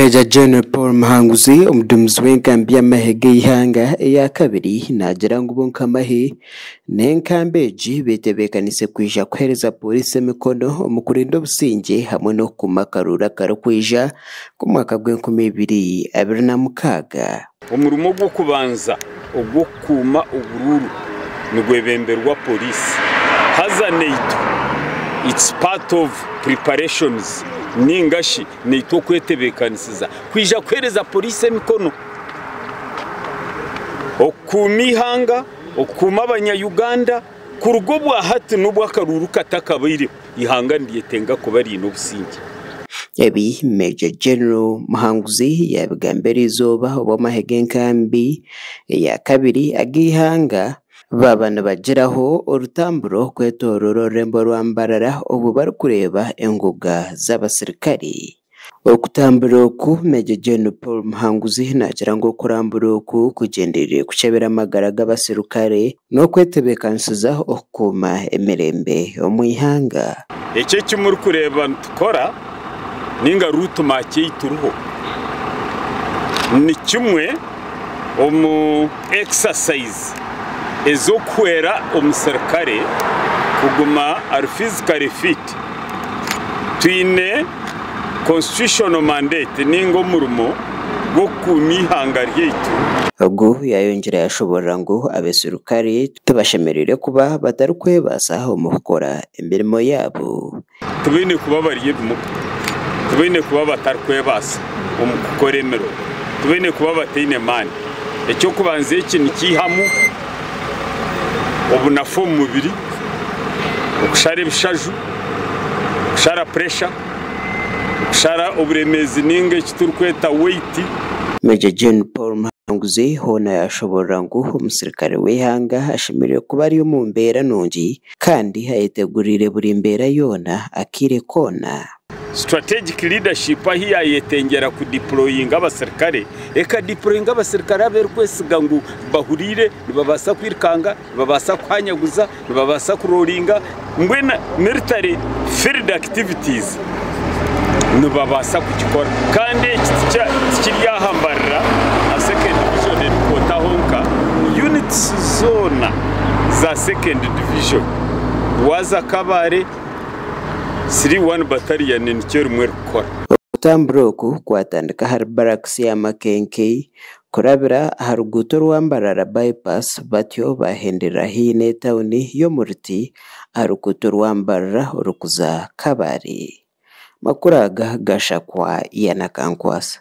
Major General Paul Muhanguzi umudumizi w'enkambi y'amahege y'ihanga ya kabiri nagira ngo ubunkamahe n'enkambeji betebekanise kwija kuhereza polisi emikono mu kurinda obusinge hamwe no kumakarura karakwija ku mwaka gw'2026. Omurumo gwo kubanza ogwo kuma ubururu nigwebemberwa polisi haza NATO. It's part of preparations ningashi NATO kwetebekanisiza kwija kwereza polisi emikono okumihanga okuma abanya-Uganda kurugo bwa hati n'ubwa karuru katakabire ihanga ndiyetenga kubari n'obusinge. Ebi Major General Muhanguzi yabigambira izoba obw'amahege enkambi ya kabiri agihanga babana bageraho urutamburo kwetororo rembo rwambarara ubu bari kureba enguga z'abasirikari. Okutambura ku Major General Paul Muhanguzi nagira ngo kurambura ku kugenderere kucebera amagara g'abasirikare no kwetebekanisiza okuma emirembe omwihanga. Ece kimuri kureba ntukora ninga ruto make ituruho ni kimwe omu exercise ezo kwera omusirikare kuguma ari physically fit twine constitutional mandate ningo murumo go kumihanga ryeitu. Ogu yayongera yashobora ngo abasirikare tubashemerere kuba batari kwebasa mu gukora imirimo yabo. Tubine kuba bariye bimuko, tubine kuba batari kwebasa mu gukora emero, tubine kuba batine mani. Ecyo kubanze ikintu kihamu obunafu mubiri okushara ebishaju okushara pressure okushara oburemezi ninga ekiturukweta weight. Major General Paul Muhanguzi hona yashobora ngo umusirikare w'ihanga ashimire kuba ari mu mbera nungi kandi hayitegurire buri mbera yona akire kona. Strategic leadership ahiya yetengera ku deploying abasirikare eka deploying abasirikare aberkwesiga ngo bahurire nibabasa kwirkanga nibabasa kwanyaguza nibabasa kuroringa mbwena military field activities nibabasa kukikora kandi kiryahambarira a second division kota honka units zona za second division waza kabare 31 battalion n'icyo rumwe rukora. Utambroku kwatandika har barracks ya Makenke kurabira haruguto rwambarara bypass batyo bahendera hine tawuni yo muriti haruguto rwambarara urukuza kabari. Makuraga gashakwa yana kankwasa.